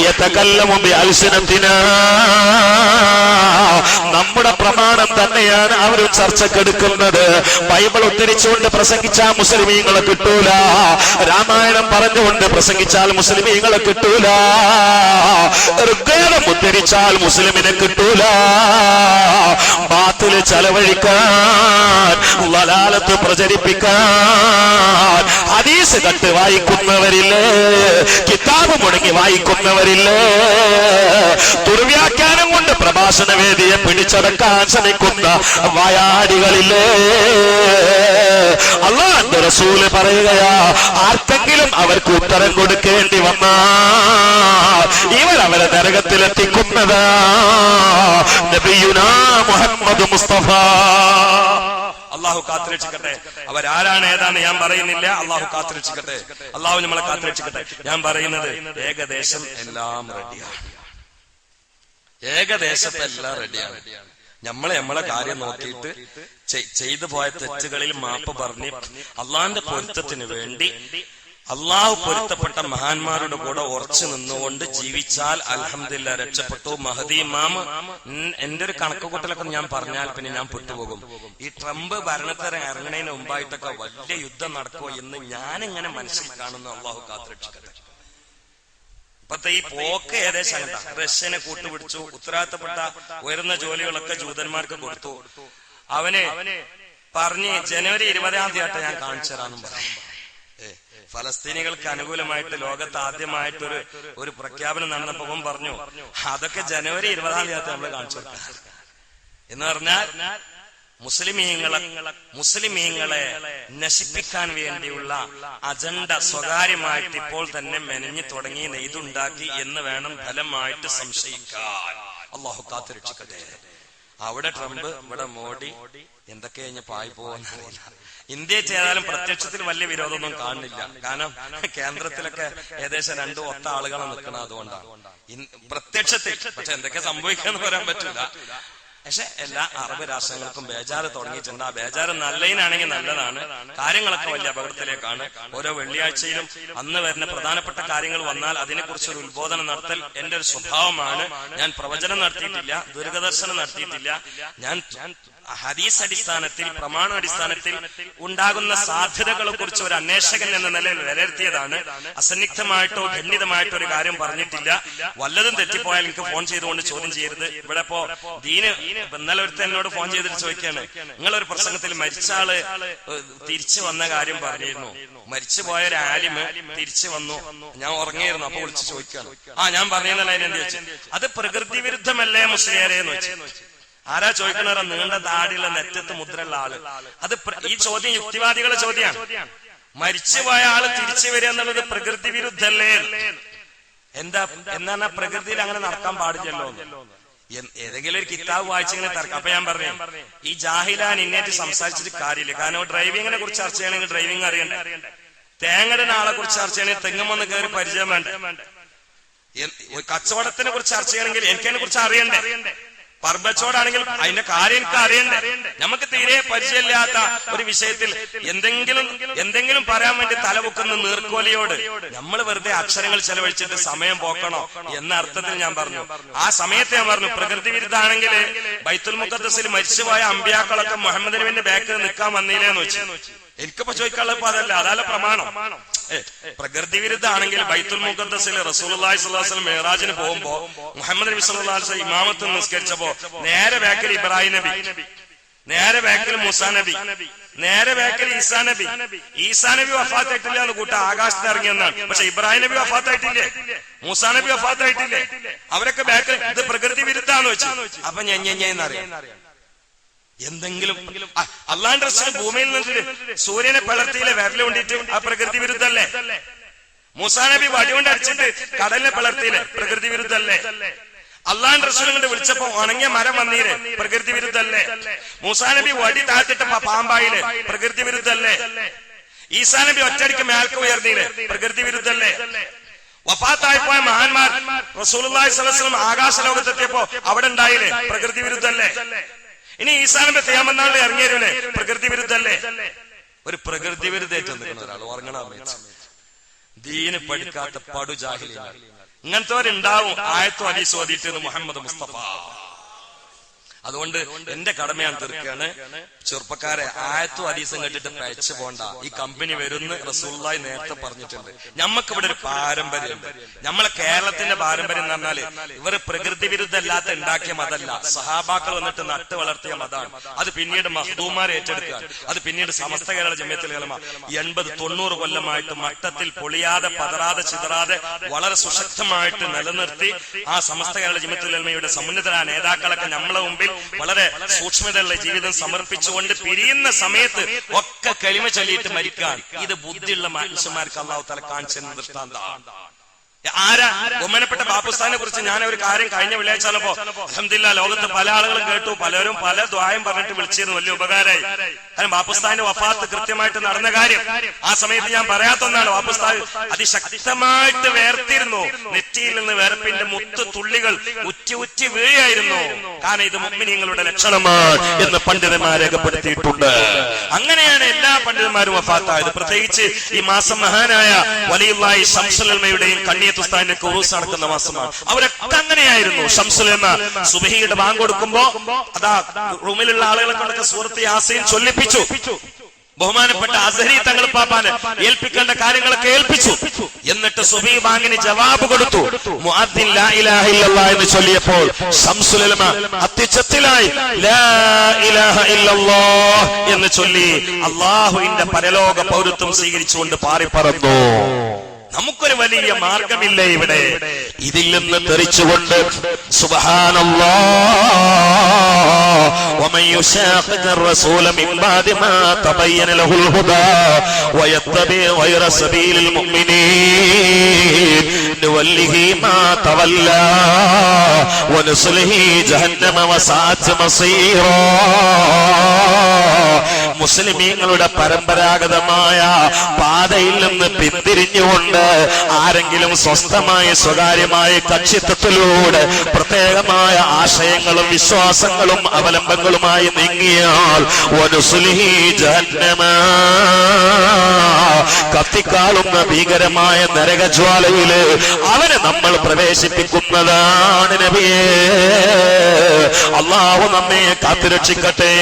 യതകല്ലമു ബിഅൽസിനതിനാ, നമ്മുടെ പ്രമാണം തന്നെയാണ് അവരും ചർച്ചക്കെടുക്കുന്നത്. ബൈബിൾ ഉദ്ധരിച്ചുകൊണ്ട് പ്രസംഗിച്ചാൽ മുസ്ലിമീങ്ങളെ കിട്ടൂല, രാമായണം പറഞ്ഞുകൊണ്ട് പ്രസംഗിച്ചാൽ മുസ്ലിമീങ്ങളെ കിട്ടൂല, ഋഗ്വേദം ഉദ്ധരിച്ചാൽ മുസ്ലിമിനെ കിട്ടൂല. ബാത്തിൽ ചെലവഴിക്കാൻ, വലാലത്ത് പ്രചരിപ്പിക്കാൻ, ഹദീസ് കട്ട് വായിക്കുന്നവരില്ലേ, കിതാബ് മുടങ്ങി വായിക്കുന്നവരില്ലേ, ദുർവ്യാഖ്യാനം കൊണ്ട് പ്രഭാഷണ വേദിയെ പിടിച്ചടക്കാൻ ശ്രമിക്കുന്ന വായാടികളില്ലേ, അല്ലാഹുവിന്റെ റസൂല് പറയുകയാ, ആർക്കെങ്കിലും അവർക്ക് ഉത്തരം കൊടുക്കേണ്ടി വന്നാൽ ഇവരവരെ നരകത്തിലെത്തിക്കുന്നതാ നബിയുനാ മുഹമ്മദ് മുസ്തഫ. അള്ളാഹു കാത്തുരക്ഷിക്കട്ടെ. അവരാരാണ് ഏതാന്ന് ഞാൻ പറയുന്നില്ല. അള്ളാഹു കാത്തുരക്ഷിക്കട്ടെ. അള്ളാഹു നമ്മളെ കാത്തുരക്ഷിക്കട്ടെ. ഞാൻ പറയുന്നത് ഏകദേശം എല്ലാം റെഡിയാണ്. ഏകദേശം എല്ലാം റെഡിയാണ്. നമ്മളെ കാര്യം നോക്കിയിട്ട് ചെയ്തു പോയ തെറ്റുകളിൽ മാപ്പ് പറഞ്ഞ് അള്ളാന്റെ പൊരുത്തത്തിന് വേണ്ടി അള്ളാഹു പൊരുത്തപ്പെട്ട മഹാന്മാരുടെ കൂടെ ഉറച്ചു നിന്നുകൊണ്ട് ജീവിച്ചാൽ അൽഹംദുലില്ലാഹ് രക്ഷപ്പെട്ടു. മഹദി ഇമാം എന്റെ ഒരു കണക്കുകൂട്ടലൊക്കെ ഞാൻ പറഞ്ഞാൽ പിന്നെ ഞാൻ പെട്ടുപോകും. ഈ ട്രംപ് ഭരണത്തിൽ ഇറങ്ങുന്നതിന് മുമ്പായിട്ടൊക്കെ വലിയ യുദ്ധം നടക്കുമോ എന്ന് ഞാനിങ്ങനെ മനസ്സിൽ കാണുന്നു. അള്ളാഹു കാത്തുരക്ഷിക്കട്ടെ. ഇപ്പത്തെ ഈ പോക്ക് ഏകദേശം അങ്ങനത്തെ. റഷ്യനെ കൂട്ടുപിടിച്ചു, ഉത്തരവാദിത്തപ്പെട്ട ഉയർന്ന ജോലികളൊക്കെ ജൂതന്മാർക്ക് കൊടുത്തു. അവന് പറഞ്ഞ് ജനുവരി 20 ഞാൻ കാണിച്ചു തരാമെന്നും പറഞ്ഞു. ഫലസ്തീനികൾക്ക് അനുകൂലമായിട്ട് ലോകത്ത് ആദ്യമായിട്ടൊരു ഒരു പ്രഖ്യാപനം നടന്നപ്പോ പറഞ്ഞു, അതൊക്കെ ജനുവരി 20 നമ്മൾ കാണിച്ചു കൊടുക്കാം എന്ന് പറഞ്ഞാൽ മുസ്ലിമീങ്ങളെ നശിപ്പിക്കാൻ വേണ്ടിയുള്ള അജണ്ട സ്വകാര്യമായിട്ട് ഇപ്പോൾ തന്നെ മെനഞ്ഞു തുടങ്ങി, നെയ്തുണ്ടാക്കി എന്ന് വേണം ഫലമായിട്ട് സംശയിക്കാൻ. അള്ളാഹു കാത്തുരക്ഷിക്കട്ടെ. അവിടെ ട്രംപ്, ഇവിടെ മോഡി, എന്തൊക്കെ കഴിഞ്ഞ് പായി പോകുന്നറിയില്ല. ഇന്ത്യ ചെയ്താലും പ്രത്യക്ഷത്തിൽ വലിയ വിരോധമൊന്നും കാണുന്നില്ല. കാരണം കേന്ദ്രത്തിലൊക്കെ ഏകദേശം 2 ഒത്ത ആളുകളെ നിൽക്കണം. അതുകൊണ്ടാണ് പ്രത്യക്ഷത്തിൽ. പക്ഷെ എന്തൊക്കെ സംഭവിക്കാന്ന് പറയാൻ പറ്റില്ല. പക്ഷെ എല്ലാ അറബ് രാഷ്ട്രങ്ങൾക്കും ബേജാറ് തുടങ്ങിയിട്ടുണ്ട്. ആ ബേജാറ് നല്ലതിനാണെങ്കിൽ നല്ലതാണ്. കാര്യങ്ങളൊക്കെ വലിയ അപകടത്തിലേക്കാണ്. ഓരോ വെള്ളിയാഴ്ചയിലും അന്ന് വരുന്ന പ്രധാനപ്പെട്ട കാര്യങ്ങൾ വന്നാൽ അതിനെക്കുറിച്ച് ഒരു ഉത്ബോധനം നടത്തൽ എന്റെ ഒരു സ്വഭാവമാണ്. ഞാൻ പ്രവചനം നടത്തിയിട്ടില്ല, ദീർഘദർശനം നടത്തിയിട്ടില്ല. ഞാൻ ഹദീസ് അടിസ്ഥാനത്തിൽ, പ്രമാണ അടിസ്ഥാനത്തിൽ ഉണ്ടാകുന്ന സാധ്യതകളെ കുറിച്ച് ഒരു അന്വേഷകൻ എന്ന നിലയിൽ വിലയിരുത്തിയതാണ്. അസന്നിഗ്ധമായിട്ടോ ഖണ്ഡിതമായിട്ടോ ഒരു കാര്യം പറഞ്ഞിട്ടില്ല. വല്ലതും തെറ്റിപ്പോയാൽ എനിക്ക് ഫോൺ ചെയ്തുകൊണ്ട് ചോദ്യം ചെയ്യരുത്. ഇവിടെ ഇപ്പോ ദീന് ഇന്നലെ ഒരുത്തൻ എന്നോട് ഫോൺ ചെയ്തിട്ട് ചോദിക്കാണ്, നിങ്ങളൊരു പ്രസംഗത്തിൽ മരിച്ച ആള് തിരിച്ചു വന്ന കാര്യം പറഞ്ഞിരുന്നു, മരിച്ചുപോയ ഒരു ആലിമ് തിരിച്ചു വന്നു, ഞാൻ ഉറങ്ങിയിരുന്നു, അപ്പൊ വിളിച്ച് ചോദിക്കാണ്, ഞാൻ പറഞ്ഞതല്ല അതിനെന്ത് ചോദിച്ചു, അത് പ്രകൃതി വിരുദ്ധമല്ലേ മുസ്ലിയാരെ എന്ന് വെച്ചു. ആരാ ചോദിക്കണ? നീണ്ട താടിയുള്ള നെറ്റത്ത് മുദ്രയുള്ള ആള്. അത് ഈ ചോദ്യം യുക്തിവാദികളുടെ ചോദ്യമാണ്. മരിച്ചുപോയ ആള് തിരിച്ചു വരിക എന്നുള്ളത് പ്രകൃതി വിരുദ്ധല്ലേ? എന്താണ് പ്രകൃതിയിൽ അങ്ങനെ നടക്കാൻ പാടില്ലല്ലോ. ഏതെങ്കിലും ഒരു കിതാബ് വായിച്ചിങ്ങനെ തർക്കം. അപ്പൊ ഞാൻ പറഞ്ഞു, ഈ ജാഹിലാൻ ഇന്നേറ്റ് സംസാരിച്ചിട്ട് കാര്യമില്ല. കാരണം ഡ്രൈവിങ്ങിനെ കുറിച്ച് ചർച്ച ചെയ്യണമെങ്കിൽ ഡ്രൈവിംഗ് അറിയണ്ടേ, തേങ്ങയുടെ ആളെ കുറിച്ച് ചർച്ച ചെയ്യണമെങ്കിൽ തെങ്ങുമെന്ന് കയറി പരിചയം വേണ്ട, കച്ചവടത്തിനെ കുറിച്ച് ചർച്ച ചെയ്യണമെങ്കിൽ എനിക്കതിനെ കുറിച്ച് അറിയണ്ടേ, പർബച്ചോടാണെങ്കിൽ അതിന്റെ കാര്യം എനിക്ക് അറിയണ്ടേ. നമുക്ക് തീരെ പരിചയമില്ലാത്ത ഒരു വിഷയത്തിൽ എന്തെങ്കിലും പറയാൻ വേണ്ടി തലപൊക്കുന്ന നീർക്കോലിയോട് നമ്മൾ വെറുതെ അക്ഷരങ്ങൾ ചെലവഴിച്ചിട്ട് സമയം പോക്കണോ എന്ന അർത്ഥത്തിൽ ഞാൻ പറഞ്ഞു. ആ സമയത്ത് ഞാൻ പറഞ്ഞു, പ്രകൃതി വിരുദ്ധാണെങ്കിൽ ബൈത്തുൽ മുഖദ്ദസിൽ മരിച്ചുപോയ അമ്പിയാക്കളൊക്കെ മുഹമ്മദ് നബിന്റെ ബാക്കിൽ നിൽക്കാൻ വന്നില്ലേന്ന് വെച്ചു. എനിക്കിപ്പോ ചോദിക്കാനുള്ളപ്പോ അതല്ല, അതല്ല പ്രമാണം. പ്രകൃതി വിരുദ്ധാണെങ്കിൽ ബൈത്തുൽ മുഖദ്ദസിൽ റസൂലുള്ളാഹി സ്വല്ലല്ലാഹു അലൈഹി വസല്ലം മിഅ്റാജിന് പോകുമ്പോ മുഹമ്മദ് നബി സ്വല്ലല്ലാഹു അലൈഹി വസല്ലം ഇമാമത്ത് നിസ്കരിച്ചപ്പോ നേരെ ബാക്കിൽ ഇബ്രാഹിം നബി, നേരെ ബാക്കിൽ മൂസാ നബി, നേരെ ബാക്കിൽ ഈസാ നബി. ഈസാ നബി വഫാത്തായിട്ടില്ല എന്ന് കൂട്ട ആകാശത്ത് ഇറങ്ങിയെന്നാണ്. പക്ഷെ ഇബ്രാഹിം നബി വഫാത്തായിട്ടില്ലേ, മൂസാ നബി വഫാത്തായിട്ടില്ലേ, അവരൊക്കെ ബാക്കിൽ. ഇത് പ്രകൃതി വിരുദ്ധാന്ന് വെച്ചു. അപ്പൊ എന്നറിയാം, എന്തെങ്കിലും അള്ളാന്റെ റസൂൽ ഭൂമിയിൽ നിന്ന് സൂര്യനെ പിളർത്തിയിലെ വിരല് കൊണ്ടിട്ട് ആ പ്രകൃതി വിരുദ്ധല്ലേ? മൂസാ നബി വടികൊണ്ട് അടിച്ചിട്ട് കടലിനെ പിളർത്തിയിലെ പ്രകൃതി വിരുദ്ധല്ലേ? അള്ളാന്റെ റസൂൽ കൊണ്ട് വിളിച്ചപ്പോ ഉണങ്ങിയ മരം വന്നീരെ പ്രകൃതി വിരുദ്ധല്ലേ? മൂസാ നബി വടി താഴ്ത്തിട്ട് പാമ്പായിലെ പ്രകൃതി വിരുദ്ധല്ലേ? ഈസാ നബി ഒറ്റടിക്ക് മേൽക്ക് ഉയർന്നീലെ പ്രകൃതി വിരുദ്ധല്ലേ? വഫാത്തായി പോയ മഹാന്മാർ റസൂലുള്ളാഹി സ്വല്ലല്ലാഹു അലൈഹി വസല്ലം ആകാശ ലോകത്തെത്തിയപ്പോ അവിടെ ഉണ്ടായില്ലേ പ്രകൃതി വിരുദ്ധല്ലേ? ഇനി ഈസാ നബി ഖിയാമത്ത് ഇറങ്ങിയവരെ പ്രകൃതി വിരുദ്ധല്ലേ? ഒരു പ്രകൃതി വിരുദ്ധേറ്റ് നിൽക്കുന്ന ഒരാൾ ഉറങ്ങണം ദീന് പഠിക്കാത്ത പടു ജാഹിലിയാണ്. ഇങ്ങനത്തെ ഉണ്ടാവും ആയത്തോ ഹദീസോ ഓതിയിട്ട് മുഹമ്മദ് മുസ്തഫ. അതുകൊണ്ട് എന്റെ കടമ ഞാൻ തീർക്കുകയാണ്. ചെറുപ്പക്കാരെ, ആയത്തും ഹദീസും കേട്ടിട്ട് പഴച്ചു പോണ്ട. ഈ കമ്പനി വരുന്ന റസൂലുള്ളാഹി നേരത്തെ പറഞ്ഞിട്ടുണ്ട്. ഞമ്മക്കിവിടെ ഒരു പാരമ്പര്യമുണ്ട്. നമ്മളെ കേരളത്തിന്റെ പാരമ്പര്യം എന്ന് പറഞ്ഞാല് ഇവർ പ്രകൃതി വിരുദ്ധമല്ലാത്ത ഉണ്ടാക്കിയ മതമല്ല, സഹാബാക്കൾ വന്നിട്ട് നട്ട് വളർത്തിയ മതമാണ്. അത് പിന്നീട് മഖ്ദൂമാർ ഏറ്റെടുക്കുകയാണ്. അത് പിന്നീട് സമസ്ത കേരള ജമിയത്തുൽ ഉലമ 80-90 കൊല്ലമായിട്ട് മട്ടത്തിൽ പൊളിയാതെ പതറാതെ ചിതറാതെ വളരെ സുശക്തമായിട്ട് നിലനിർത്തി ആ സമസ്ത കേരള ജമിയത്തുൽ ഉലമയുടെ സമുന്നതരായ നേതാക്കളൊക്കെ നമ്മളെ മുമ്പിൽ വളരെ സൂക്ഷ്മതയുള്ള ജീവിതം സമർപ്പിച്ചുകൊണ്ട് പിരിയുന്ന സമയത്ത് ഒക്കെ കലിമ ചൊല്ലിയിട്ട് മരിക്കാൻ ഇത് ബുദ്ധിയുള്ള മനുഷ്യന്മാർക്ക് അല്ലാഹു തആല കാണിച്ചെന്ന ദൃഷ്ടാന്തമാണ്. ആരാ? ബഹുമാനപ്പെട്ട ബാപ്പുസ്ഥാനെ കുറിച്ച് ഞാൻ ഒരു കാര്യം കഴിഞ്ഞ വെള്ളിയാഴ്ച അൽഹംദുലില്ലാഹ് ലോകത്ത് പല ആളുകളും കേട്ടു, പലരും പല ദ്വായം പറഞ്ഞിട്ട് വിളിച്ചിരുന്നു, വലിയ ഉപകാരമായി. കാരണം ബാപ്പുസ്ഥാന്റെ വഫാത്ത് കൃത്യമായിട്ട് നടന്ന കാര്യം ആ സമയത്ത് ഞാൻ പറയാത്ത ഒന്നാണ്. ബാപ്പുസ്ഥാൻ അതിശക്തമായിട്ട് വേർത്തിരുന്നു. നെറ്റിയിൽ നിന്ന് വേർപ്പിന്റെ മുത്ത് തുള്ളികൾ ഉറ്റി ഉറ്റി വീഴായിരുന്നു. കാരണം ഇത് മുഅ്മിനീങ്ങളുടെ ലക്ഷണമാണ് എന്ന് പണ്ഡിതന്മാർ രേഖപ്പെടുത്തിയിട്ടുണ്ട്. അങ്ങനെയാണ് എല്ലാ പണ്ഡിതന്മാരും വഫാത്തായത്. പ്രത്യേകിച്ച് ഈ മാസം മഹാനായ വലിയുള്ളാഹി ശംസുൽ ഉലമയുടെയും കണ്ണിയത്ത് ഉസ്താദിന്റെ ഉറൂസ് നടക്കുന്ന മാസമാണ്. അവരൊക്കെ അങ്ങനെയായിരുന്നു. ശംസുൽ ഉലമ സുബ്ഹിയുടെ ബാങ്ക് കൊടുക്കുമ്പോ അതാ റൂമിലുള്ള ആളുകളെ കൊണ്ടൊക്കെ സൂറത്ത് യാസീൻ ചൊല്ലിപ്പിച്ചു. ബഹുമാനപ്പെട്ട അസ്ഹരി തങ്ങൾ പാപ്പാന് ഏൽപ്പിക്കേണ്ട കാര്യങ്ങളൊക്കെ ഏൽപ്പിച്ചു. എന്നിട്ട് സുബ്ഹി ബാങ്കിന് ജവാബ് കൊടുത്തു. മുഅദ്ദിൻ ലാ ഇലാഹ ഇല്ലല്ലാഹ് എന്ന് ചൊല്ലിയപ്പോൾ ശംസുൽ ഉലമ അത്യുച്ചത്തിലായി ലാ ഇലാഹ ഇല്ലല്ലാഹ് എന്ന് ചൊല്ലി അല്ലാഹുവിന്റെ പരലോക പൗരത്വം സ്വീകരിച്ചുകൊണ്ട് പാറിപ്പറന്നു. നമുക്കൊരു വലിയ മാർഗമില്ലേ ഇവിടെ? ഇതിൽ നിന്ന് തെറിച്ചുകൊണ്ട് സുബ്ഹാനല്ലാഹ് വമൻ യുശാഖിഖ الرسول من بعد ما تبين له الهدى ويتبع غير سبيل المؤمنين نوله ما تولى ونصله جهنم وساءت مصيرا. മുസ്ലിമീങ്ങളുടെ പരമ്പരാഗതമായ പാതയിൽ നിന്ന് പിന്തിരിഞ്ഞുകൊണ്ട് ആരെങ്കിലും സ്വസ്ഥമായ സ്വകാര്യമായ കക്ഷിത്വത്തിലൂടെ പ്രത്യേകമായ ആശയങ്ങളും വിശ്വാസങ്ങളും അവലംബങ്ങളുമായി നീങ്ങിയാൽ വനുസ്ലിഹി ജഹന്നമ, കത്തിക്കാളുന്ന ഭീകരമായ നരകജ്വാലയില് അവനെ നമ്മൾ പ്രവേശിപ്പിക്കുന്നതാണ് നബിയേ. അല്ലാഹു നമ്മെ കാത്തുരക്ഷിക്കട്ടെ.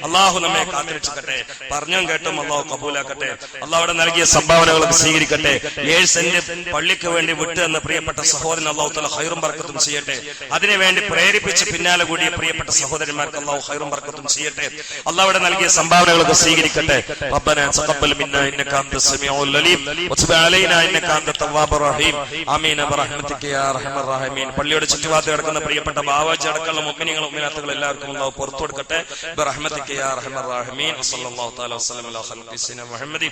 അള്ളാഹു നമ്മെ കാത്തുരക്ഷിക്കട്ടെ. പറഞ്ഞും കേട്ടും അള്ളാഹു കബൂലാക്കട്ടെ. അള്ളാഹുവിടെ നൽകിയ സംഭാവനകളൊക്കെ സ്വീകരിക്കട്ടെ. 7 സെന്റ് പള്ളിക്ക് വേണ്ടി വിട്ടു എന്ന പ്രിയപ്പെട്ട സഹോദരൻ അള്ളാഹു തആല ഖൈറും ബർക്കത്തും ചെയ്യട്ടെ. അതിനുവേണ്ടി പ്രേരിപ്പിച്ച് പിന്നാലെ കൂടിയ പ്രിയപ്പെട്ട സഹോദരന്മാർക്ക് അള്ളാഹു ഖൈറും ബർക്കത്തും ചെയ്യട്ടെ. അള്ളാഹുവിടെ നൽകിയ സംഭാവനകളൊക്കെ സ്വീകരിക്കട്ടെ. റബ്ബനാ തഖബ്ബൽ മിന്നാ ഇന്നക അൻതസ് സമീഉൽ അലീം വതുബ് അലൈനാ ഇന്നക അൻതത് തവ്വാബുർ റഹീം. ആമീൻ ബിറഹ്മതിക യാ അർഹമർ റഹീമീൻ. പള്ളിയുടെ ചുറ്റുഭാഗത്ത് കിടക്കുന്ന പ്രിയപ്പെട്ട ബാവാജി അടക്കമുള്ള മുഅ്മിനീങ്ങൾ മുഅ്മിനാത്തുകൾ എല്ലാവർക്കും അള്ളാഹു പുറത്തു കൊടുക്കട്ടെ. ബിറഹ്മതിക യാ അർഹമർ റഹീമീൻ. വസല്ലല്ലാഹു തആല വസല്ലം അലാ ഖൽഖി സയ്യിദിനാ മുഹമ്മദ്.